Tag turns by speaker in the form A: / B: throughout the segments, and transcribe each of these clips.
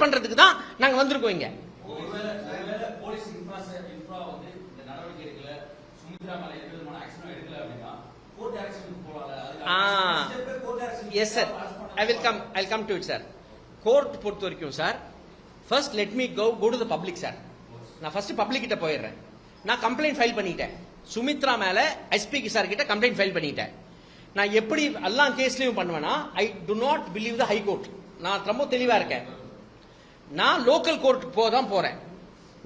A: பண்றதுக்கு தான் நாங்க வந்திருக்கோம் இங்க. Yes sir, I'll come to it sir. Court பொறுத்த வரைக்கும் sir, first let me go to the public sir. நான் ஃபர்ஸ்ட் பப்ளிக் கிட்ட போயிடுறேன். நான் கம்ப்ளைண்ட் ஃபைல் பண்ணிட்டேன். சுமித்ரா மேல எஸ்பி சார் கிட்ட கம்ப்ளைண்ட் ஃபைல் பண்ணிட்டேன். நான் எப்படி எல்லா கேஸ்லயும் பண்ணுவேன்னா, I do not believe the high court. நான் ரொம்ப தெளிவா இருக்கேன். நான் லோக்கல் கோர்ட்டுக்கு போதான் போறேன்.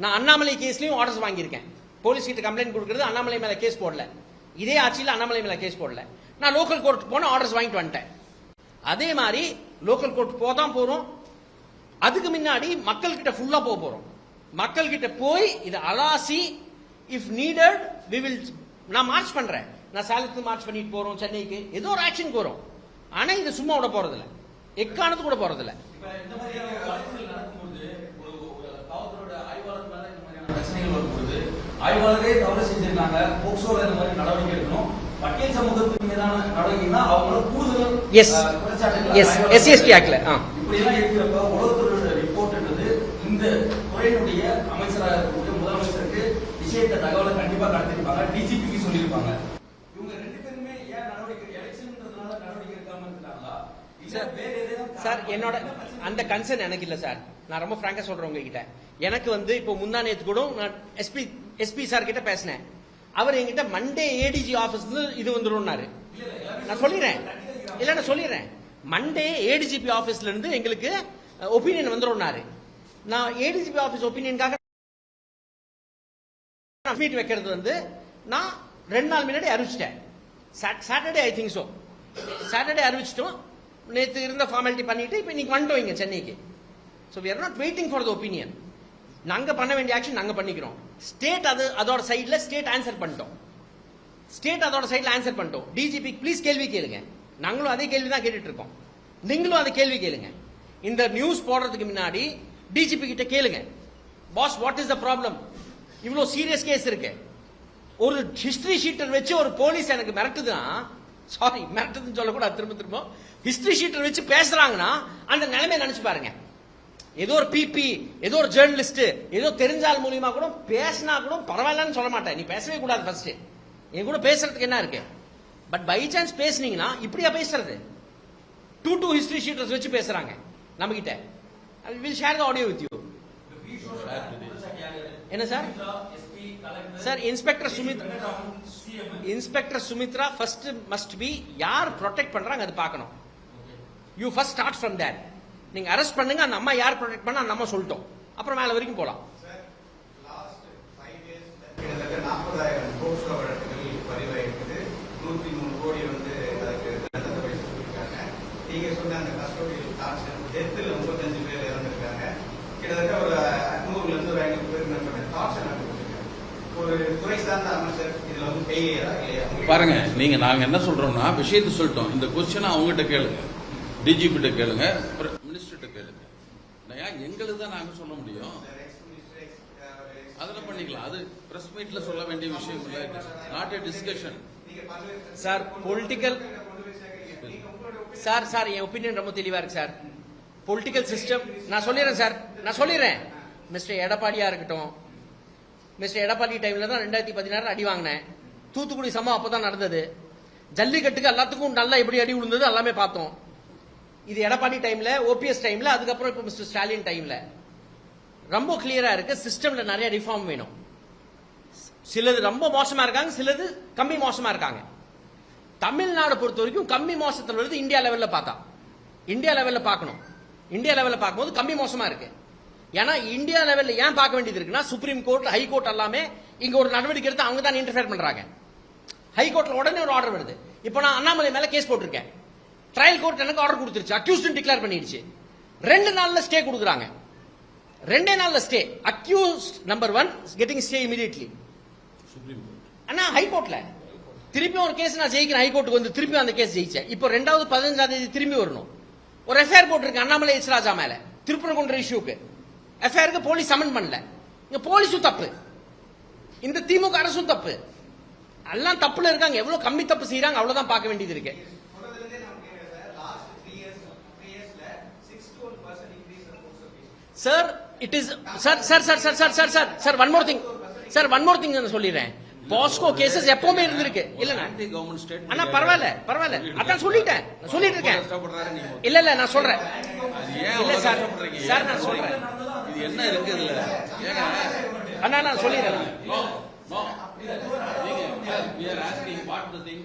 A: நான் அண்ணாமலை கேஸ்லயும் ஆர்டர்ஸ் வாங்கியிருக்கேன். போலீஸ் கிட்ட கம்ப்ளைண்ட் கொடுக்கறது அண்ணாமலை மேல கேஸ் போடல. இதே ஆட்சியில் அண்ணாமலை மேல கேஸ் போடல. நான் லோக்கல் கோர்ட் போன ஆர்டர்ஸ் வாங்கிட்டு வந்துட்டேன். அதே மாதிரி லோக்கல் கோர்ட் போதான் போறோம். அதுக்கு முன்னாடி மக்கள் கிட்ட ஃபுல்லா போறோம். மக்கள் கிட்ட போய் இதை அலாசி இஃப் நீடட் வி வில். நான் மார்ச் பண்றேன். நான் சேலத்துக்கு மார்ச் பண்ணிட்டு போறோம், சென்னைக்கு ஏதோ ஒரு ஆக்ஷன் போறோம். ஆனா இது சும்மா விட போறதில்ல, எக்கானது கூட போறதில்ல.
B: ஆய்வாளரே தவறு செஞ்சிருக்காங்க, போக்சோல இந்த மாதிரி நடவடிக்கை எடுக்கணும், வக்கீல் சமூகத்துக்கு மீதான நடவடிக்கைனா அவங்களோட கூடுதல்
A: எஸ்சிஎஸ்டி ஆக்ட்ல
B: இப்படி எல்லாம் இருக்கிறப்ப உளவுத்துறையோட ரிப்போர்ட்ன்றது இந்த துறையினுடைய அமைச்சராக இருக்கக்கூடிய முதலமைச்சருக்கு விஷயத்த தகவலை கண்டிப்பா கடத்திருப்பாங்க, டிஜிபிக்கு சொல்லியிருப்பாங்க. இவங்க ரெண்டு பேருமே ஏன் நடவடிக்கை எலெக்ஷன்றதுனால நடவடிக்கை எடுக்காம இருந்தாங்களா?
A: சார் என்னோட அந்த கன்சர்ன் எனக்கு இல்ல சார். நான் ரொம்ப பிராங்கா சொல்றேன் உங்ககிட்ட. எனக்கு இப்போ முந்தா நேத்து கூட நான் எஸ்பி சார் கிட்ட பேசினேன். அவர் என்கிட்ட மண்டே ஏடிஜி ஆபீஸ் இது வந்துரும்னாரு. நான் சொல்லிடுறேன் மண்டே ஏடிஜிபி ஆபீஸ்ல இருந்து எங்களுக்கு ஒப்பீனியன் வந்துரும்னாரு. நான் ஏடிஜிபி ஆபீஸ் ஒப்பீனியனுக்காக மீட் வைக்கிறது நான் 2 நாள் முன்னாடி அறிவிச்சிட்டேன். Saturday I think so. Saturday அறிவிச்சிட்டோம். நேற்று இருந்த ஃபார்மாலிட்டி பண்ணிட்டு இப்ப இன்னைக்கு வந்துட்டோம் இங்க சென்னைக்கு. So we are not waiting for the opinion. நாங்க பண்ண வேண்டிய ஆக்ஷன் நாங்க பண்ணிக்கிறோம். ஸ்டேட் அதோட சைடுல ஸ்டேட் ஆன்சர் பண்ணிட்டோம். டிஜிபி ப்ளீஸ் கேள்வி கேளுங்க. நாங்களும் அதே கேள்வி தான் கேட்டுட்டு இருக்கோம். நீங்களும் அதே கேள்வி கேளுங்க. இந்த நியூஸ் போடுறதுக்கு முன்னாடி டிஜிபி கிட்ட கேளுங்க, boss what is the problem? இவ்வளவு சீரியஸ் கேஸ் இருக்கு. ஒரு ஹிஸ்டரி ஷீட்டர் வச்சு ஒரு போலீஸ் எனக்கு மிரட்டுதுன்னா, சாரி மிரட்டுதுன்னு சொல்லக்கூடாது, திரும்ப ஹிஸ்டரி ஷீட்டர் வச்சு பேசுறாங்கன்னா அந்த நிலைமையை நினைச்சு பாருங்க. ஏதோ ஒரு பிபி, ஏதோ ஒரு ஜேர்னலிஸ்ட், ஏதோ தெரிஞ்சால் மூலியமா கூட பேசினா கூட பரவாயில்லன்னு சொல்ல மாட்டேன். நீ பேசவே கூடாது ஃபர்ஸ்ட். என் கூட பேசுறதுக்கு என்ன இருக்கு? பட் பை சான்ஸ் பேசுனீங்கன்னா இப்படியா பேசுறது? 2 ஹிஸ்டரி ஷீட்டர்ஸ் வச்சு பேசுறாங்க நம்ம கிட்ட. I will share the audio with you. என்ன sir? Sir inspector Sumitra first must be யார் ப்ரொடெக்ட் பண்றாங்க அது பார்க்கணும். You first start from that. நீங்க அரெஸ்ட் பண்ணுங்க, அந்த அம்மா யார் ப்ரொடெக்ட் பண்ண அந்த அம்மா சொல்லிட்டோம், அப்புறம் மேல வரைக்கும் போலாம்.
C: பாருங்க, நீங்க நாங்க என்ன சொல்றோம்னா விஷயத்தை சொல்லிட்டோம். இந்த கொஸ்டினை அவங்ககிட்ட கேளுங்க, டிஜிபி கிட்ட கேளுங்க, மினிஸ்டர் கேளுங்க. எங்களுக்கு தான் நாங்க சொல்ல முடியும். அதெல்லாம் பண்ணிக்கலாம். அது பிரஸ் மீட்ல சொல்ல வேண்டிய விஷயம் இல்லை. Not a discussion.
A: Sir political sir N opinion ரொம்ப தெளிவா இருக்கு சார். பொலிட்டிக்கல் சிஸ்டம் நான் சொல்லிடுறேன். மிஸ்டர் எடப்பாடியா இருக்கட்டும், மிஸ்டர் எடப்பாடி டைம்ல தான் 2016 அடி வாங்கினேன். தூத்துக்குடி சம்பவம் அப்பதான் நடந்தது. ஜல்லிக்கட்டுக்கு எல்லாத்துக்கும் நல்லா எப்படி அடி விழுந்தது எல்லாமே பார்த்தோம். இது எடப்பாடி டைம்ல, ஓபிஎஸ் டைம்ல, அதுக்கப்புறம் இப்ப மிஸ்டர் ஸ்டாலின் டைம்ல ரொம்ப கிளியரா இருக்கு. சிஸ்டம்ல நிறைய ரிஃபார்ம் வேணும். சிலது ரொம்ப மோசமா இருக்காங்க, சிலது கம்மி மோசமா இருக்காங்க. தமிழ்நாடு பொறுத்த வரைக்கும் கம்மி மோசத்தில் வருது. இந்தியா லெவல்ல பார்க்கணும். இந்தியா லெவல்ல பார்க்கும்போது கம்மி மோசமா இருக்கு. ஏன்னா இந்தியா லெவல்ல ஏன் பார்க்க வேண்டியது இருக்குன்னா, சுப்ரீம் கோர்ட், ஹை கோர்ட் எல்லாமே இங்க ஒரு நடவடிக்கை எடுத்து அவங்க தான் இன்டர்ஃபியர் பண்றாங்க. ஹை கோர்ட்ல உடனே ஒரு ஆர்டர் வருது. இப்போ நான் அண்ணாமலை மேல கேஸ் போட்டிருக்கேன். ட்ரையல் கோர்ட் எனக்கு ஆர்டர் கொடுத்துருச்சு, அக்யூஸ்ட் டிக்ளேர் பண்ணிடுச்சு. 2 நாள்ல ஸ்டே கொடுக்குறாங்க. 2 நாள்ல stay. Accused number 1 getting stay immediately. ஆனா ஹை கோர்ட்ல திருப்பி ஒரு கேஸ் நான் ஜெயிக்கிறேன். ஹை கோர்ட்டுக்கு வந்து திருப்பி அந்த கேஸ் ஜெயிச்சேன். இப்போ 2வது 15ஆம் தேதி திரும்பி வரணும். ஒரு எஃப்ஐஆர் போட்டிருக்கேன் அண்ணாமலை எச் ராஜா மேல, திருப்பரங்குன்ற இஷ்யூக்கு. எஃப்ஐஆருக்கு போலீஸ் சமன் பண்ணல. இங்க போலீஸும் தப்பு, இந்த திமுக அரசும் தப்பு. எல்லாம் தப்புல இருக்காங்க. எவ்வளவு கம்மி தப்பு செய்யறாங்க அவ்வளவுதான் பார்க்க வேண்டியது இருக்கு. Sir it is sir one more thing நான் சொல்லிடுறேன். பாஸ்கோ கேசஸ் எப்பவுமே இருந்திருக்கு இல்லண்ணா.
C: ஆன்டி கவர்மெண்ட் ஸ்டேட்
A: அண்ணா பரவாயில்ல அதான் சொல்லிட்டு இருக்கேன். இல்ல நான் சொல்றேன். இல்ல சார் நான் சொல்றேன்.
C: இது என்ன இருக்கு இதுல? ஏங்க
A: அண்ணா நான் சொல்லிடுறேன்.
C: No. We are asking what the thing.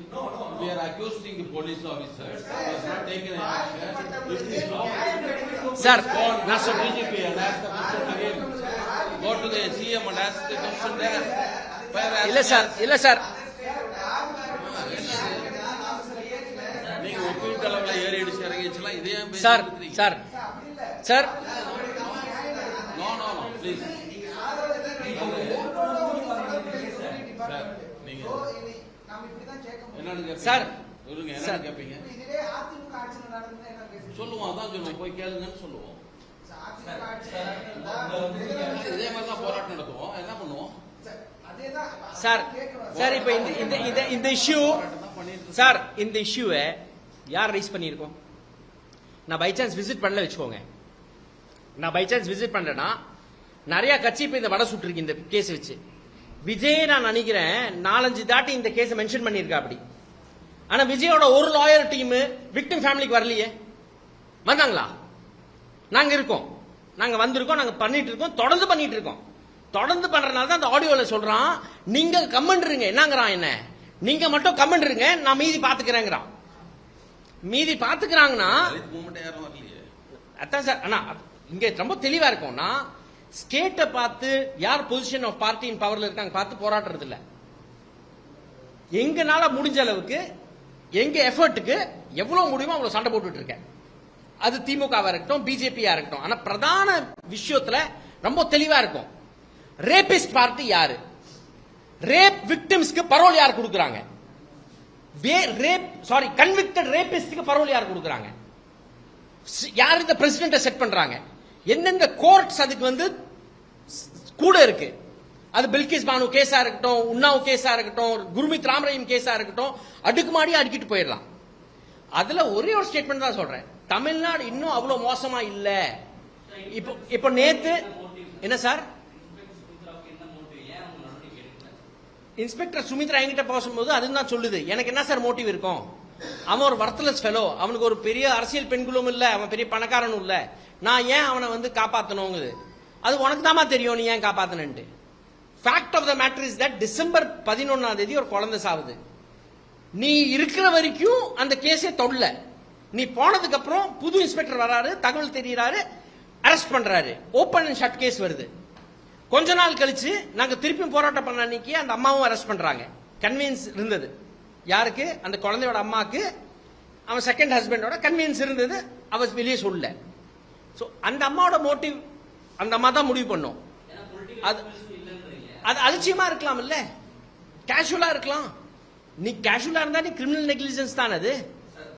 C: We are accusing the police officer. He has not taken an action. If he stopped,
A: Sir,
C: not so BJP and ask the question again. Go to the CM and ask the question there.
A: இல்ல sir
C: நீங்க ஒப்பீட்டு அளவுல ஏறி அடிச்சு இறங்கிச்சுலாம் இதே
A: sir
C: No, please.
A: Sir
C: கேப்பீங்க சொல்லுவோம். அதான் சொல்லுவோம், போய் கேளுங்கன்னு சொல்லுவோம். இதே மாதிரி தான் போராட்டம் நடத்துவோம். என்ன பண்ணுவோம்
A: சார் இப்ப இந்த இஷ்யூ சார் இந்த இஷ்யூவை யார் ரைஸ் பண்ணியிருக்கோம்? நான் பை சான்ஸ் விசிட் பண்ணல வச்சுக்கோங்க. நான் பை சான்ஸ் விசிட் பண்றேன்னா நிறைய கட்சி இப்ப இந்த வடை சுட்டுருக்கு இந்த கேஸ் வச்சு. விஜய் நான் நினைக்கிறேன் 4-5 தாட்டி இந்த கேஸ் மென்ஷன் பண்ணிருக்கா அப்படி. ஆனா விஜயோட ஒரு லாயர் டீம் விக்டிம் ஃபேமிலிக்கு வரலையே. வந்தாங்களா? நாங்க இருக்கோம், நாங்க வந்திருக்கோம், நாங்க பண்ணிட்டு இருக்கோம், தொடர்ந்து பண்ணிட்டு இருக்கோம். தொடர்ந்து பண்றதுனால தான் அந்த ஆடியோல சொல்றான், நீங்க கமெண்ட் இருங்க. என்னங்கிறான், என்ன நீங்க மட்டும் கமெண்ட் இருங்க, நான் மீதி பாத்துக்கிறேங்கிறான். மீதி பாத்துக்கிறாங்கன்னா அதான் சார். ஆனா இங்க ரொம்ப தெளிவா இருக்கும்னா ஸ்டேட்டை பார்த்து யார் பொசிஷன் ஆஃப் பார்ட்டி இன் பவர்ல இருக்காங்க பார்த்து போராடுறது இல்ல. எங்கனால முடிஞ்ச அளவுக்கு எங்க எஃபர்ட்டுக்கு எவ்வளவு முடியுமோ அவ்வளவு சண்டை போட்டுட்டு இருக்கேன். அது திமுகவா இருக்கட்டும், பிஜேபியா இருக்கட்டும். ஆனா பிரதான விஷயத்துல ரொம்ப தெளிவா இருக்கும். ரேபிஸ்ட் பார்ட்டி யாரு? ரேப் விக்டிம்ஸ்க்கு பரோல் யார் கொடுக்கறாங்க? கன்விக்டட் ரேபிஸ்ட்க்கு பரோல் யார் கொடுக்கறாங்க? யார் இந்த பிரசிடென்ட்டை செட் பண்றாங்க? எந்தெந்த கோர்ட்ஸ் அதுக்கு வந்து கூட இருக்கு? அது பில்கிஸ் பானு கேஸா இருக்கட்டும், உன்னாவ் கேஸா இருக்கட்டும், குர்மித் ராமரஹீம் கேஸா இருக்கட்டும், அடுக்குமாடி அடிக்கிட்டு போயிடலாம். அதுல ஒரே ஒரு ஸ்டேட்மெண்ட் தான் சொல்றேன், தமிழ்நாடு இன்னும் அவ்வளவு மோசமா இல்ல. இப்போ நேத்து என்ன சார், இன்ஸ்பெக்டர் சுமித்ரா என்கிட்ட பேசும்போது அதுதான் சொல்லுது, எனக்கு என்ன சார் மோட்டிவ் இருக்கும்? அவன் ஒரு வர்த்லெஸ் ஃபெலோ, அவனுக்கு ஒரு பெரிய அரசியல் பெண்களும் இல்ல, அவன் பெரிய பணக்காரனும் இல்ல, நான் ஏன் அவனை வந்து காப்பாத்தணுங்குது? அது உனக்கு தாமா தெரியும் நீ ஏன் காப்பாத்தனு. Fact of the matter is that December 11 ஒரு குழந்தை சாவுது. நீ இருக்கிற வரைக்கும் அந்த கேஸே தொடல. நீ போனதுக்கு அப்புறம் புது இன்ஸ்பெக்டர் வராரு, தகவல் தெரியுறாரு, அரெஸ்ட் பண்றாரு, ஓபன் அண்ட் ஷட் கேஸ் வருது. கொஞ்ச நாள் கழிச்சு நாங்க திருப்பியும் போராட்டம் பண்ண அன்னைக்கு அந்த அம்மாவும் அரெஸ்ட் பண்றாங்க. கன்வீன்ஸ் இருந்தது யாருக்கு? அந்த குழந்தையோட அம்மாக்கு அவன் செகண்ட் ஹஸ்பண்டோட கன்வீன்ஸ் இருந்தது, அவ வெளியே சொல்லல. சோ அந்த அம்மாவோட மோட்டிவ் அந்த அம்மா தான் முடிவு பண்ணும். அது அலட்சியமா இருக்கலாம், இல்ல கேஷுவலா இருக்கலாம். நீ கேஷுவலா இருந்தா நீ கிரிமினல் நெக்லிஜென்ஸ் தான் அது.